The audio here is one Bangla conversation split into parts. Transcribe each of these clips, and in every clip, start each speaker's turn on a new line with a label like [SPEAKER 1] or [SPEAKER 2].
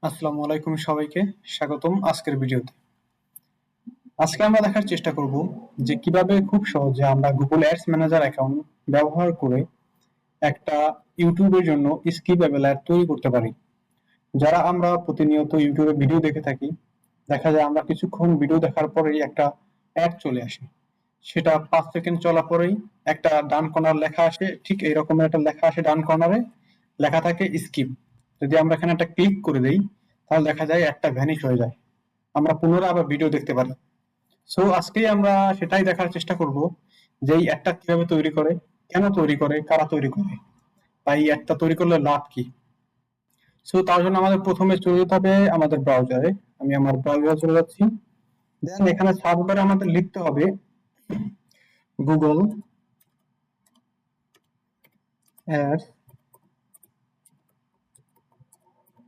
[SPEAKER 1] আসসালামু আলাইকুম সবাইকে স্বাগতম আজকের ভিডিওতে। আজকে আমরা দেখার চেষ্টা করব যে কিভাবে খুব সহজে আমরা গুগল অ্যাডস ম্যানেজার অ্যাকাউন্ট ব্যবহার করে একটা ইউটিউবের জন্য স্কিপেবল অ্যাড তৈরি করতে পারি। যারা আমরা প্রতিনিয়ত ইউটিউবে ভিডিও দেখে থাকি, দেখা যায় আমরা কিছুক্ষণ ভিডিও দেখার পরেই একটা অ্যাড চলে আসে। সেটা 5 সেকেন্ড চলার পরেই একটা ডান কর্নার লেখা আসে, ঠিক এই রকমের একটা লেখা আসে ডান কর্নারে, লেখা থাকে স্কিপ। যদি আমরা এখানে একটা ক্লিক করে দেই তাহলে দেখা যায় একটা ভ্যানিশ হয়ে যায়, আমরা পুনরায় আবার ভিডিও দেখতে পারি। সো আজকেই আমরা সেটাই দেখার চেষ্টা করব যে এই অ্যাডটা কিভাবে তৈরি করে, কেন তৈরি করে, কারা তৈরি করে, বা এই অ্যাডটা তৈরি করলে লাভ কি। সো তার জন্য আমাদের প্রথমে চলে যেতে হবে আমাদের ব্রাউজারে। আমি আমার ব্রাউজারে চলে যাচ্ছি। দেন এখানে সার্চ বারে আমাদের লিখতে হবে Google ads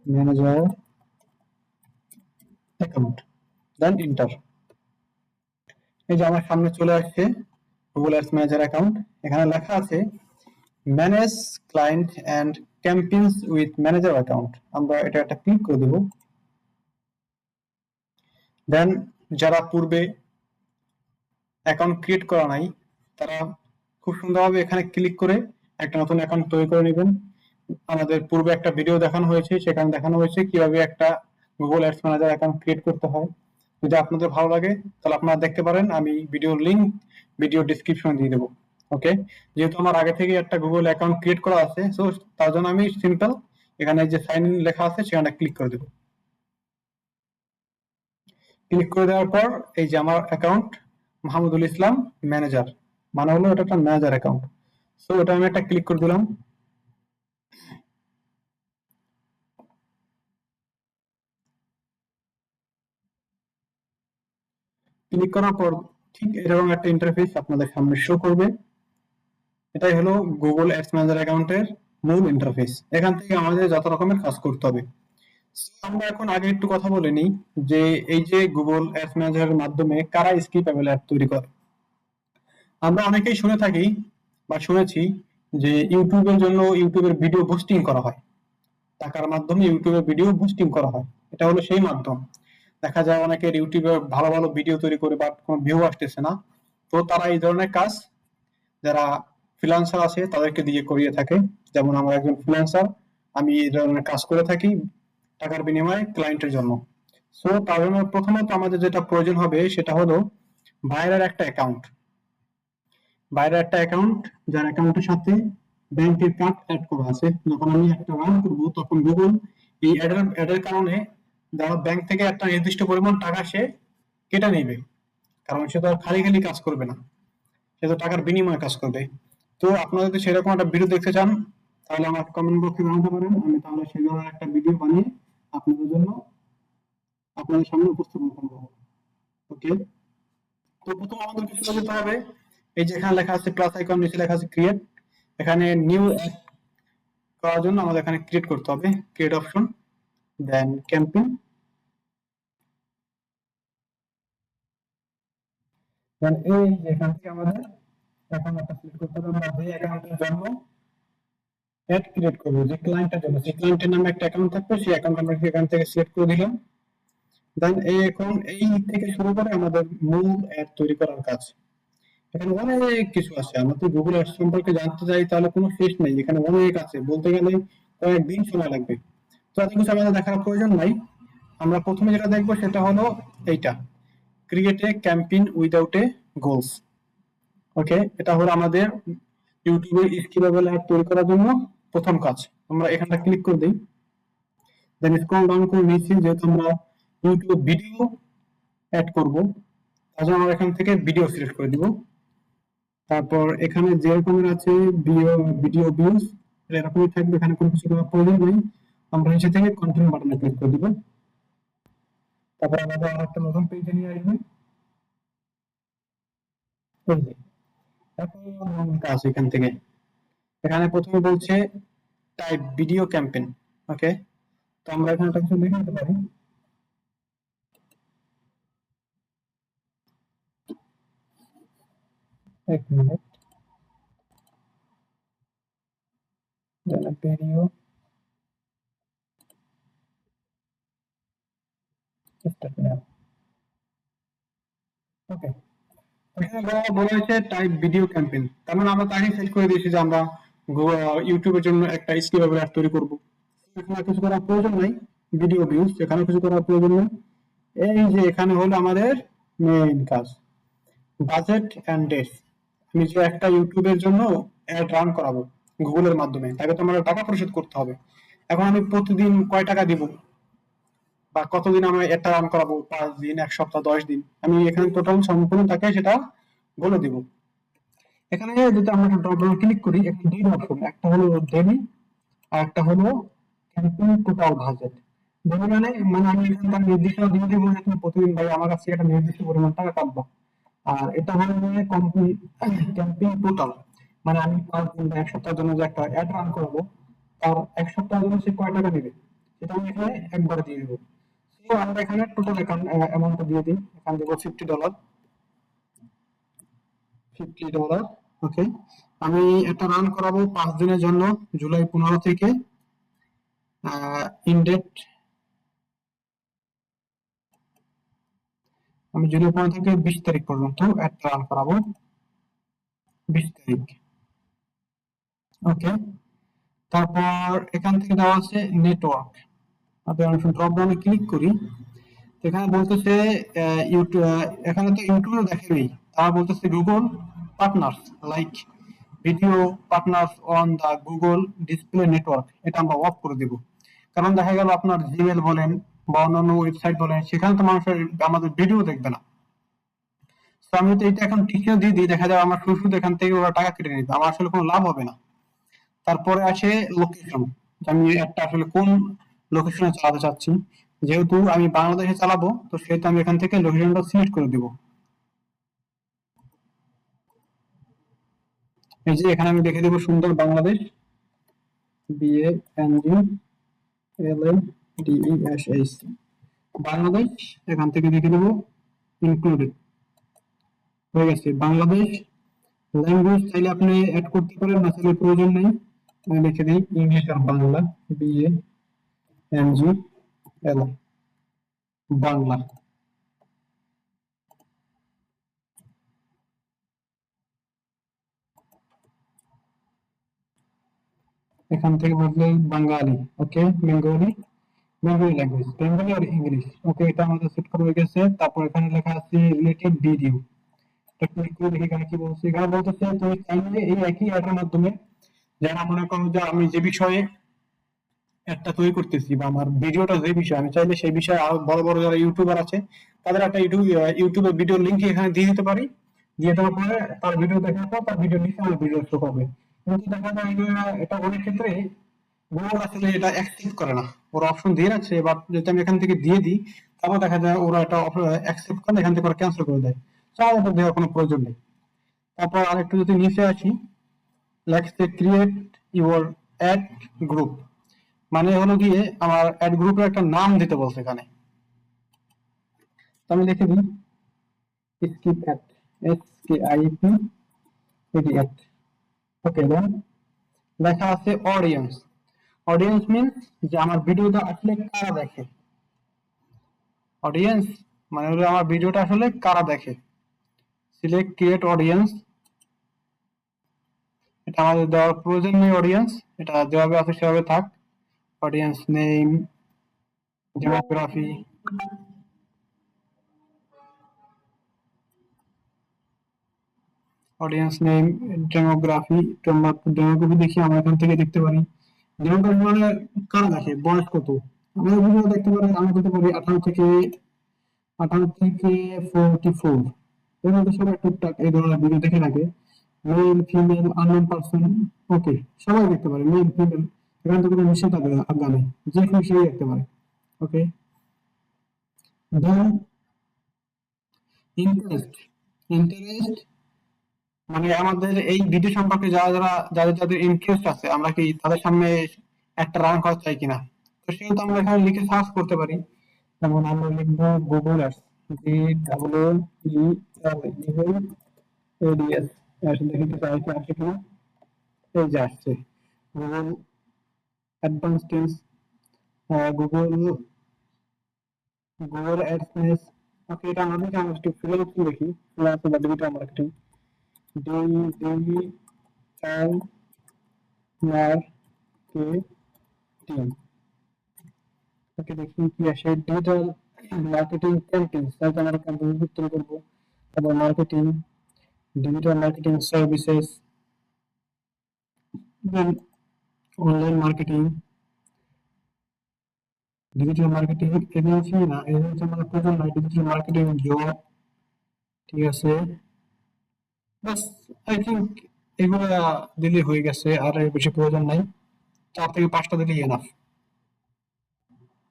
[SPEAKER 1] manager account, then enter. এই যে আমার সামনে চলে আসছে গুগল অ্যাডস ম্যানেজার অ্যাকাউন্ট। এখানে লেখা আছে manage client and campaigns with manager account. আমরা এটা একটা ক্লিক করে দেব। দেন যারা পূর্বে অ্যাকাউন্ট ক্রিয়েট করা নাই তারা খুব সুন্দরভাবে এখানে ক্লিক করে একটা নতুন অ্যাকাউন্ট তৈরি করে নেবেন। আমাদের পূর্বে একটা ভিডিও দেখানো হয়েছে, সেখানে দেখানো হয়েছে কিভাবে একটা Google ads manager account create করতে হয়। যদি আপনাদের ভালো লাগে তাহলে আপনারা দেখতে পারেন, আমি ভিডিওর লিংক ভিডিও ডিসক্রিপশনে দিয়ে দেবো। ওকে, যেহেতু আমার আগে থেকে একটা গুগল অ্যাকাউন্ট ক্রিয়েট করা আছে, সো তার জন্য আমি সিম্পল এখানে যে সাইন ইন লেখা আছে সেখানে ক্লিক করে দেবো। ক্লিক করে দেওয়ার পর এই যে আমার অ্যাকাউন্ট মাহমুদুল ইসলাম ম্যানেজার, মানে হলো এটা একটা ম্যানেজার অ্যাকাউন্ট। সো এটা আমি একটা ক্লিক করে দিলাম। ক্লিক করার পর ঠিক এরকম একটা ইন্টারফেস আপনাদের সামনে শো করবে। এটাই হলো গুগল অ্যাডস ম্যানেজার অ্যাকাউন্টের মূল ইন্টারফেস। এখান থেকে আমাদের যত রকমের কাজ করতে হবে। So, আমরা এখন আগে একটু কথা বলে নিই যে এই যে গুগল অ্যাডস ম্যানেজারের মাধ্যমে কারা স্কিপেবল অ্যাড তৈরি করে। আমরা অনেকেই শুনে থাকি বা শুনেছি যে ইউটিউবের জন্য ইউটিউবের ভিডিও বুস্টিং করা হয়, টাকার মাধ্যমে ইউটিউবে ভিডিও বুস্টিং করা হয়। এটা হলো সেই মাধ্যম। দেখা যায় অনেকের ইউটিউবে ভালো ভালো ভিডিও তৈরি করে বাট কোনো ভিউ আসতেছে না, তো তারা এই ধরনের কাজ যারা ফ্রিল্যান্সার আছে তাদেরকে দিয়ে করিয়ে থাকে। যেমন আমার একজন ফ্রিল্যান্সার, আমি এই ধরনের কাজ করে থাকি টাকার বিনিময়ে ক্লায়েন্টের জন্য। সো তার জন্য প্রথমত আমাদের যেটা প্রয়োজন হবে সেটা হলো বাইরের একটা অ্যাকাউন্ট। বাইরের একটা অ্যাকাউন্ট যার অ্যাকাউন্টের সাথে ব্যাংকের কার্ড অ্যাড করা আছে। যখন আমি একটা রান করব তখন গুগল এই অ্যাডের কারণে যারা ব্যাংক থেকে একটা নির্দিষ্ট পরিমাণ টাকা সে কেটে নেবে, কারণ সে তো আর খালি খালি কাজ করবে না, সে তো টাকার বিনিময়ে কাজ করবে। তো আপনারা যদি সেরকম একটা ভিডিও দেখতে চান তাহলে আমাকে কমেন্ট বক্সে জানাতে পারেন, আমি তাহলে সেই ধরনের একটা ভিডিও বানিয়ে আপনাদের জন্য আপনাদের সামনে উপস্থাপন করবো। ওকে, তো প্রথম আমাদেরকে চলে যেতে হবে এই যে এখানে লেখা আছে প্লাস আইকন, নিচে লেখা আছে ক্রিয়েট। এখানে নিউ অ্যাড করার জন্য আমাদের এখানে ক্রিয়েট করতে হবে, ক্রিয়েট অপশন, দেন ক্যাম্পেইন, দেন এই যে এখান থেকে আমাদের অ্যাকাউন্টটা সিলেক্ট করতে হবে। আমরা যে অ্যাকাউন্টের জন্য অ্যাড ক্রিয়েট করবো, যে ক্লায়েন্টের জন্য, সেই ক্লায়েন্টের নামে একটা অ্যাকাউন্ট থাকবে, সেই অ্যাকাউন্ট আমরা এখান থেকে সিলেক্ট করে দিলাম। দেন এই এখন এই থেকে শুরু করে আমাদের মূল অ্যাড তৈরি করার কাজ। এখানে অনেক কিছু আছে, আমরা তো গুগল অ্যাডস সম্পর্কে জানতে চাই তাহলে কোনো শেষ নেই, এখানে অনেক আছে, বলতে গেলে কয়েকদিন সময় লাগবে। তো এত কিছু আমাদের দেখার প্রয়োজন নাই। আমরা প্রথমে যেটা দেখবো সেটা হলো এইটা, create a campaign without a goals. Okay, এটা হলো আমাদের ইউটিউবে স্কিপেবল অ্যাড তৈরি করার জন্য প্রথম কাজ। আমরা এখানটা ক্লিক করে দিই। দেন স্ক্রল ডাউন করে নিচ্ছি, যেহেতু আমরা ইউটিউব ভিডিও অ্যাড করব তার জন্য আমরা এখান থেকে ভিডিও সিলেক্ট করে দিব। তারপর এখানে যে রকমের আছে ভিডিও ভিডিও ভিউজ এরকমই থাকবে, এখানে কোনো কিছু করার প্রয়োজন নেই। আমরা নিচে থেকে কন্টিনিউ বাটনে ক্লিক করে দিব। তারপর আমাদের আর একটা নতুন পেজে নিয়ে আসবে। এই যে এখন কাজ এখান থেকে, এখানে প্রথমে বলছে টাইপ ভিডিও ক্যাম্পেইন। ওকে, তো আমরা এখানে একটা কিছু লিখে নিতে পারি। এক মিনিট, ভিডিও ওকে, এখানে বলা হয়েছে টাইপ ভিডিও ক্যাম্পেইন, তার মানে আমরা তাকে সেট করে দিয়েছি যে আমরা ইউটিউবের জন্য একটা স্কিপেবল অ্যাড তৈরি করব। এখানে কিছু করার প্রয়োজন নাই, ভিডিও ভিউজ এখানে কিছু করার প্রয়োজন নেই। এই যে এখানে হলো আমাদের মেইন কাজ, বাজেট এন্ড ডেটস। আমি যে একটা ইউটিউবের জন্য অ্যাড রান করাবো গুগলের মাধ্যমে, তাকে তো আমার টাকা পরিশোধ করতে হবে। এখন আমি প্রতিদিন কয় টাকা দিব, বা কতদিন আমি এটা রান করাবো, 5 দিন, 1 সপ্তাহ, 10 দিন, আমি এখানে টোটাল সম্পূর্ণ তাকে সেটা বলে দিব। এখানে যদি আমরা একটা ড্রপ ডাউন ক্লিক করি, এখানে দুই অপশন, একটা হলো ডেইলি আর একটা হলো ক্যাম্পেইন টোটাল বাজেট। ডেইলি মানে মানে আমি এখানে তার নির্দিষ্ট দিয়ে দিব যে তুমি প্রতিদিন ভাই আমার কাছে একটা নির্দিষ্ট পরিমাণ টাকা কাটবা। আর এটা হলো যে ক্যাম্পেইন টোটাল, মানে আমি 5 দিন বা 1 সপ্তাহের জন্য যে একটা অ্যাড রান করবো, তার 1 সপ্তাহের জন্য সে কয় টাকা নেবে সেটা আমি এখানে একবারে দিয়ে দেবো। তো আমরা এখানে টোটাল অ্যামাউন্টটা দিয়ে দিই, এখানে দেবো $50, $50। ওকে, আমি এটা রান করাবো 5 দিনের জন্য, জুলাই 15 থেকে ইনডেট, আমি জুলাই 15 থেকে 20 তারিখ পর্যন্ত একটা রান করাবো, 20 তারিখ। ওকে, তারপর এখান থেকে দেওয়া আছে নেটওয়ার্ক। আমি ড্রপ ডাউনে ক্লিক করি, এখানে বলতেছে ইউটিউব, এখানে তো ইউটিউবে দেখেনি, তারা বলতেছে Google partners like video partners on the Google display network, এটা আমরা অফ করে দিব। কারণ দেখা গেল আপনার জিমেল বলেন বা অন্যান্য ওয়েবসাইট বলেন, সেখানে তো মানুষের আমাদের ভিডিও দেখবে না। তো আমি তো এটা এখন ঠিক দিয়ে দিই, দেখা যাবে আমার শুধু শুধু এখান থেকে ওরা টাকা কেটে নিবে, আমার আসলে কোনো লাভ হবে না। তারপরে আসে লোকেশন, আমি একটা আসলে কোন লোকেশনে চালাতে চাচ্ছি। যেহেতু আমি বাংলাদেশে চালাবো, তো সেহেতু আমি এখান থেকে লোকেশনটা সিলেক্ট করে দিব। এই যে এখানে আমি লিখে দেবো সুন্দর বাংলাদেশ, BANGLADESH, বাংলাদেশ। এখান থেকে লিখে দেবো ইনক্লুডেড, হয়ে গেছে বাংলাদেশ। ল্যাঙ্গুয়েজ চাইলে আপনি অ্যাড করতে পারেন, না চাইলে প্রয়োজন নেই। আমি লিখে দিই ইংলিশ আর বাংলা, BANGL, বাংলা। এখান থেকে বললে বাঙালি, ওকে, বেঙ্গলি, বেঙ্গলি ল্যাঙ্গুয়েজ, বেঙ্গলি আর ইংলিশ। ওকে, এটা আমাদের সেট করা হয়ে গেছে। তারপর এখানে লেখা আছে রিলেটেড ভিডিও, এটা ক্লিক করে দেখি এখানে কি বলছে। এখানে বলতেছে তুমি চাইলে এই একই অ্যাডের মাধ্যমে, যারা মনে করো যে আমি যে বিষয়ে একটা তৈরি করতেছি বা আমার ভিডিওটা যে বিষয়, আমি চাইলে সেই বিষয়ে আরো বড় বড় যারা ইউটিউবার আছে তাদের একটা ইউটিউবে ভিডিও লিঙ্ক এখানে দিয়ে দিতে পারি। দিয়ে দেওয়ার পরে তার ভিডিও দেখার পর তার ভিডিও নিচে আমার ভিডিও শো করবে। কিন্তু দেখা যায় যে এটা অনেক ক্ষেত্রে গুগল আসলে এটা অ্যাকসেপ্ট করে না, ওরা অপশন দিয়ে রাখছে, বাট যদি আমি এখান থেকে দিয়ে দিই তারপর দেখা যায় ওরা এটা অ্যাকসেপ্ট করে, এখান থেকে ওরা ক্যান্সেল করে দেয়। তো আমার এটা দেওয়ার কোনো প্রয়োজন নেই। তারপর আরেকটু যদি নিচে আসি, let's create your add group, মানে হলো গিয়ে আমার অ্যাড গ্রুপের একটা নাম দিতে বলছে এখানে। তো আমি লিখে দিই স্কিপ অ্যাড, SKIP, ওকে, দেন লেখা আছে অডিয়েন্স। অডিয়েন্স মিন্স যে আমার ভিডিওটা আসলে কারা দেখে, অডিয়েন্স মানে হলো আমার ভিডিওটা আসলে কারা দেখে। সিলেক্ট ক্রিয়েট অডিয়েন্স, এটা আমাদের দেওয়ার প্রয়োজন নেই অডিয়েন্স, এটা যেভাবে আছে সেভাবে থাক। Audience name, demography, audience name, demography. Demography দেখি আমরা এখান থেকে দেখতে পারি ডেমোগ্রাফি মানে কারা দেখে, বয়স কত। আমরা ভিডিও দেখতে পারি, আমরা দেখতে পারি 18 থেকে 44, এর মধ্যে সবাই টুকটাক এই ধরনের ভিডিও দেখে থাকে। মেল ফিমেল আননোন পার্সন, ওকে, সবাই দেখতে পারে, মেল ফিমেল, এখান থেকে কোনো নিষেধাজ্ঞা নেই, যে কেউ সেই দেখতে পারে। ওকে, দেন ইন্টারেস্ট। ইন্টারেস্ট মানে আমাদের এই ভিডিও সম্পর্কে যাদের যাদের ইন্টারেস্ট আছে, আমরা কি তাদের সামনে একটা রান করা চাই কিনা। তো সেহেতু আমরা এখানে লিখে সার্চ করতে পারি। যেমন আমরা লিখবো গুগল অ্যাডস, GWGLADS, দেখি তো সাইটে আসে কিনা। এই যে আসছে গুগল অ্যাডভান্স টেন্স, গুগল গুগল অ্যাডসেন্স। ওকে, এটা আমাদেরকে আমরা একটু ফ্রিল্যান্সিং দেখি, ফ্রিল্যান্স বা digital marketing, digital marketing. Okay, দেখি কি আসে। ডিজিটাল মার্কেটিং ক্যাম্পেইন, তাহলে আমরা ক্যাম্পেইন তৈরি করব। তারপর marketing, digital marketing services, then online marketing, digital marketing agency. না, এজেন্সি আমাদের প্রয়োজন নাই। ডিজিটাল মার্কেটিং জব, ঠিক আছে। বাস, আই থিঙ্ক এগুলা দিলে হয়ে গেছে, আর এর বেশি প্রয়োজন নাই। 4 থেকে 5টা দিলেই এনাফ।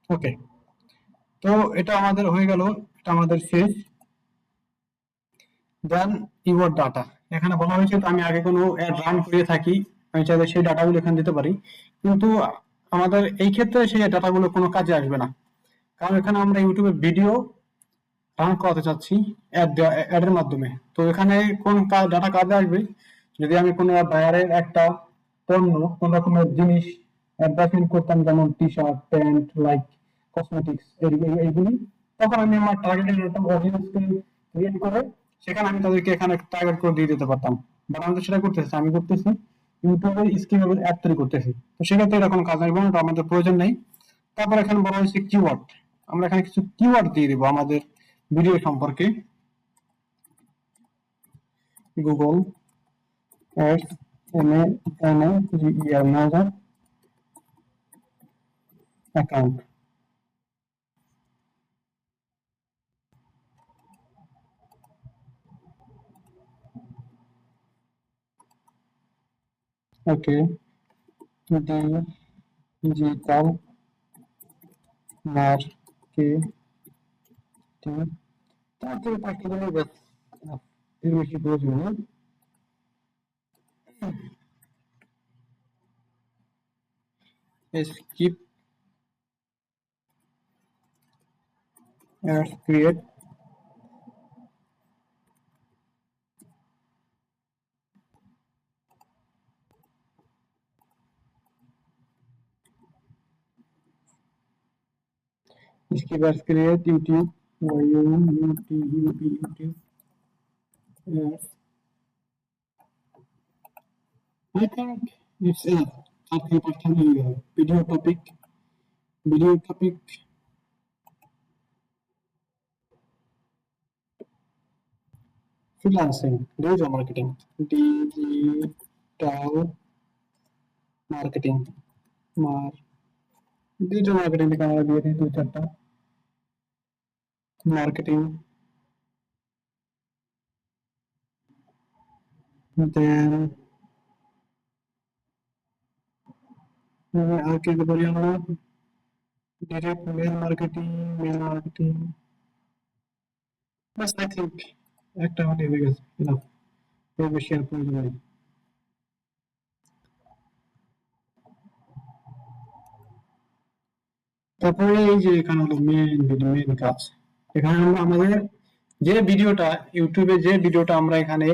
[SPEAKER 1] ওকে, তো এটা আমাদের হয়ে গেল, এটা আমাদের শেষ। দেন ইউর ডাটা, এখানে বলা হয়েছে তো আমি আগে কোনো অ্যাড রান করে থাকি, আমি চাইলে সেই ডাটাগুলো এখানে দিতে পারি, কিন্তু আমাদের এই ক্ষেত্রে সেই ডাটাগুলো কোনো কাজে আসবে না, কারণ এখানে আমরা ইউটিউবে ভিডিও রান করাতে চাচ্ছি অ্যাডের মাধ্যমে। তো এখানে কোন ডাটা কাজে আসবে, যদি আমি কোনো বায়ারের একটা পণ্য, কোন রকমের জিনিস অ্যাডভার্টাইজমেন্ট করতাম, যেমন T shirt, pant, like cosmetics, এইগুলি, তখন আমি আমার টার্গেটেড একটা অডিয়েন্সকে ক্রিয়েট করে সেখানে আমি তাদেরকে এখানে টার্গেট করে দিয়ে দিতে পারতাম। বাট আমি তো সেটা করতেছি, আমি করতেছি ইউটিউবের স্কিমেবল অ্যাড তৈরি করতেছি। তো সেক্ষেত্রে এরকম কাজ আসবে না, এটা আমাদের প্রয়োজন নেই। তারপর এখানে বলা হয়েছে কিওয়ার্ড, আমরা এখানে কিছু কিওয়ার্ড দিয়ে দিব আমাদের ভিডিও সম্পর্কে। Google ads, manager account. Okay, digital marketing, 4 থেকে 5টা দিলে ব্যাস, এর বেশি প্রয়োজন নেই। Skip ads, create skip ads, create YouTube, YouTube ads. I think it's enough. 4 থেকে 5টা নিয়ে হবে। Video topic, freelancing, digital marketing, digital marketing, মার ডিজিটাল মার্কেটিং থেকে আমরা দিয়ে দিই 2-4টা। মার্কেটিং, দেন আর কি দিতে পারি আমরা, ডিরেক্ট মেল মার্কেটিং। বাস, আই থিঙ্ক একটা হলে হয়ে গেছে, enough, এর বেশি আর প্রয়োজন নেই। তারপরে এই যে এখানে হলো মেন কাজ, এখানে আমরা আমাদের যে ভিডিওটা আমরা এখানে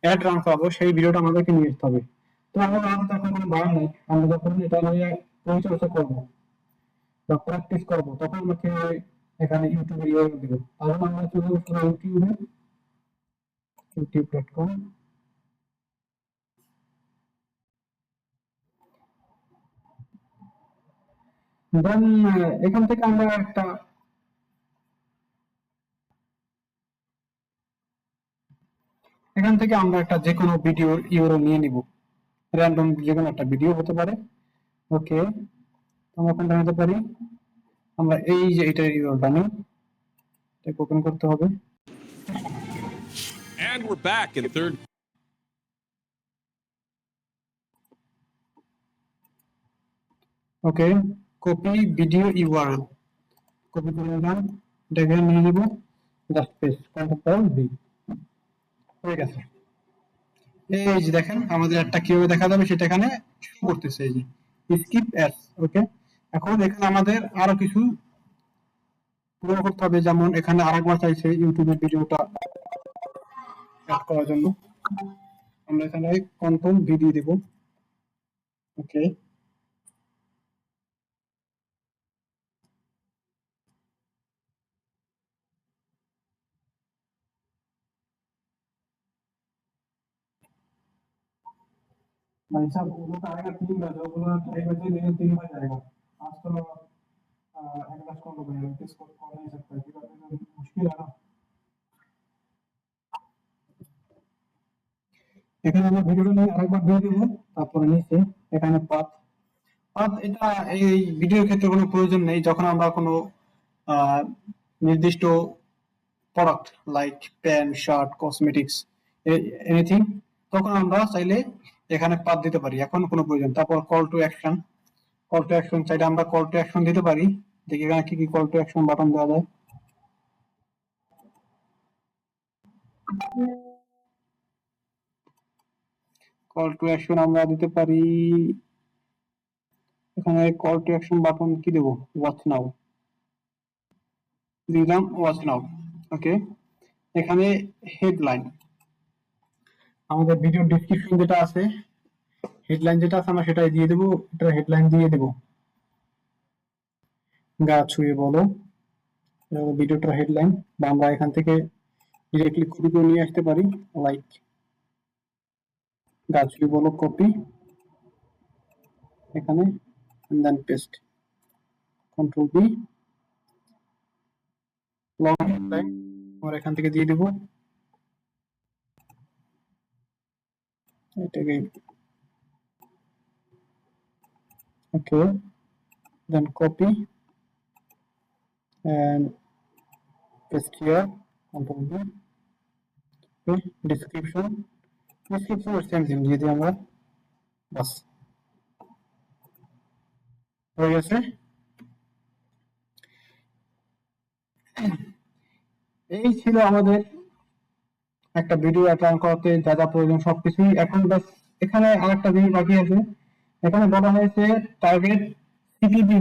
[SPEAKER 1] অ্যাড রান করাবো, সেই ভিডিওটা আমাদেরকে নিয়ে আসতে হবে। তো আমরা তখন কোনো বায়ার নেই, আমরা যখন এটা নিয়ে পরিচর্যা করবো বা প্র্যাকটিস করবো, তখন আমাকে এখানে ইউটিউবে ইউআরএল দিব। তাহলে আমরা চলে যাবো youtube.com। দেন এখান থেকে আমরা একটা যে কোনো ভিডিওর ইউআরএল নিয়ে নিব, র্যান্ডম যে কোনো একটা ভিডিও হতে পারে। ওকে, আমরা কোনটা নিতে পারি, আমরা এই যে এটার ইউআরএলটা নিই, এটাকে ওপেন করতে হবে।
[SPEAKER 2] And we're back in third.
[SPEAKER 1] Okay, copy video URL, copy করে নিলাম, এটাকে নিয়ে নিব, জাস্ট পেস্ট, কন্ট্রোল ভি, হয়ে গেছে। এই যে দেখেন আমাদের একটা কিভাবে দেখা যাবে সেটা এখানে শো করতেছে, এই যে স্কিপ অ্যাডস। ওকে, এখন এখানে আমাদের আরো কিছু পূরণ করতে হবে, যেমন এখানে আরেকবার চাইছে ইউটিউবের ভিডিওটা অ্যাড করার জন্য, আমরা এখানে কন্ট্রোল ভি দিয়ে দেব। ওকে, भाई साहब वो तो आएगा 3 बजे, वो बोला 2:30 बजे, लेकिन 3 बजे आएगा। आज तो एक क्लास कॉल हो गया, किसको कॉल नहीं सकता है, फिर मुश्किल है ना। এখানে আমরা ভিডিওটা নিয়ে আরেকবার দিয়ে দিব, তারপরে নিচে এখানে পাথ। পাথ এটা এই ভিডিওর ক্ষেত্রে কোনো প্রয়োজন নেই, যখন আমরা কোনো নির্দিষ্ট product like pant, shirt, cosmetics, anything, তখন আমরা চাইলে এখানে পাথ দিতে পারি, এখন কোনো প্রয়োজন। তারপর call to action, call to action চাইলে আমরা কল টু অ্যাকশন দিতে পারি। দেখি এখানে কি কি কল টু অ্যাকশন বাটন দেওয়া যায়। কল টু অ্যাকশন আমরা দিতে পারি, এখানে কল টু অ্যাকশন বাটন কি দেব, ওয়াচ নাও দিলাম, ওয়াচ নাও। ওকে, এখানে হেডলাইন, আমাদের ভিডিও ডেসক্রিপশন যেটা আছে, হেডলাইন যেটা আছে আমরা সেটাই দিয়ে দেবো, এটা হেডলাইন দিয়ে দেবো, গা ছুঁয়ে বলো, ভিডিওটার হেডলাইন। বা আমরা এখান থেকে ডিরেক্টলি কপি করে নিয়ে আসতে পারি, লাইক গা ছুঁয়ে বলো, কপি এখানে, then paste, control B, long headline আমরা এখান থেকে দিয়ে দেবো, এটাকে okay, then copy and paste here, control V, okay, description same thing দিয়ে দিই আমরা, বাস হয়ে গেছে। এই ছিল আমাদের একটা ভিডিও রান করতে যা যা প্রয়োজন সবকিছুই। এখন বাস এখানে আরেকটা জিনিস বাকি আছে, এখানে বলা হয়েছে target CPP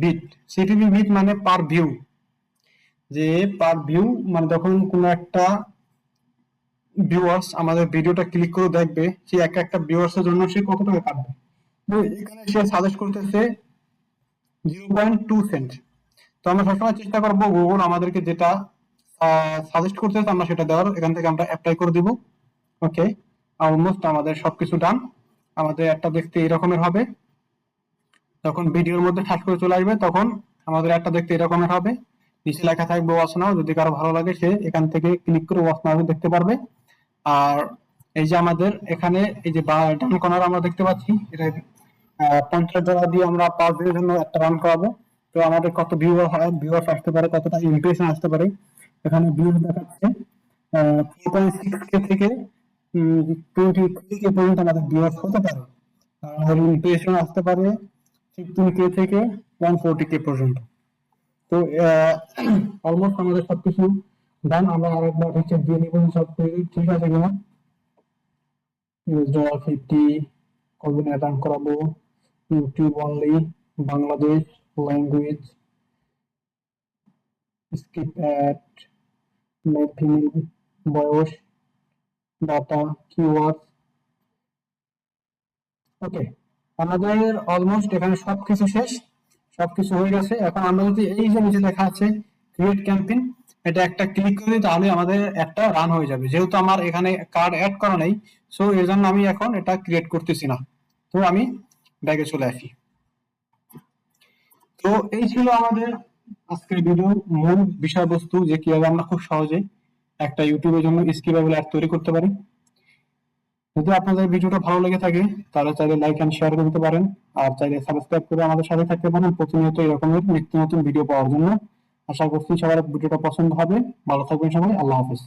[SPEAKER 1] bid. CPP bid মানে পার ভিউ, যে পার ভিউ মানে যখন কোনো একটা ভিউয়ার্স আমাদের ভিডিওটা ক্লিক করে দেখবে, সে এক একটা ভিউয়ার্স এর জন্য সে কত টাকা কাটবে। তো এখানে সে সাজেস্ট করতেছে 0.2 সেন্ট। তো আমরা সবসময় চেষ্টা করবো গুগল আমাদেরকে যেটা সাজেস্ট করতেছে আমরা সেটা দেওয়ার, এখান থেকে আমরা অ্যাপ্লাই করে দিব। ওকে, অলমোস্ট আমাদের সবকিছু ডান। আমাদের একটা দেখতে এরকমের হবে, যখন ভিডিওর মধ্যে ঠাস করে চলে আসবে তখন আমাদের একটা দেখতে এরকমের হবে, নিচে লেখা থাকবে ওয়াচ নাও। যদি কারো ভালো লাগে সে এখান থেকে ক্লিক করে ওয়াচ নাও দেখতে পারবে। আর এই যে আমাদের এখানে এই যে ডান কর্নার আমরা দেখতে পাচ্ছি, এটা $50 দিয়ে আমরা 5 দিনের জন্য একটা রান করাবো। তো আমাদের কত ভিউয়ার্স আসতে পারে, কতটা ইমপ্রেশন আসতে পারে, এখানে ভিউজ দেখাচ্ছে 4.6K থেকে 23K পর্যন্ত আমাদের ভিউয়ার্স হতে পারে। আর ইমপ্রেশন আসতে পারে 15K থেকে 140K পর্যন্ত। তো অলমোস্ট আমাদের সবকিছু ডান। আমরা আরেকবার চেক দিয়ে নিব সব ঠিক আছে কিনা। $50 কতদিন রান করাবো, YouTube only, Bangladesh language, skip ad, male female, বয়স, ডাটা, কিওয়ার্ড। ওকে, আমাদের অলমোস্ট এখানে সবকিছু শেষ, সবকিছু হয়ে গেছে। এখন আমরা যদি এই যে নিচে লেখা আছে ক্রিয়েট ক্যাম্পেইন, এটা একটা ক্লিক করি তাহলে আমাদের একটা রান হয়ে যাবে। যেহেতু আমার এখানে কার্ড অ্যাড করা নেই, সো এর জন্য আমি এখন এটা ক্রিয়েট করতেছি না। তো আমি ব্যাগে চলে আসি। তো এই ছিল আমাদের আজকের ভিডিও মূল বিষয়বস্তু, যে কিভাবে আমরা খুব সহজে একটা ইউটিউবের জন্য স্কিপেবল অ্যাড তৈরি করতে পারি। যদি আপনাদের ভিডিওটা ভালো লেগে থাকে তাহলে চাইলে লাইক এন্ড শেয়ার করতে পারেন, আর চাইলে সাবস্ক্রাইব করে আমাদের সাথে থাকতে পারেন প্রতিনিয়ত এরকমের নিত্য নতুন ভিডিও পাওয়ার জন্য। আশা করছি সবার ভিডিওটা পছন্দ হবে। ভালো থাকবেন সবাই, আল্লাহ হাফেজ।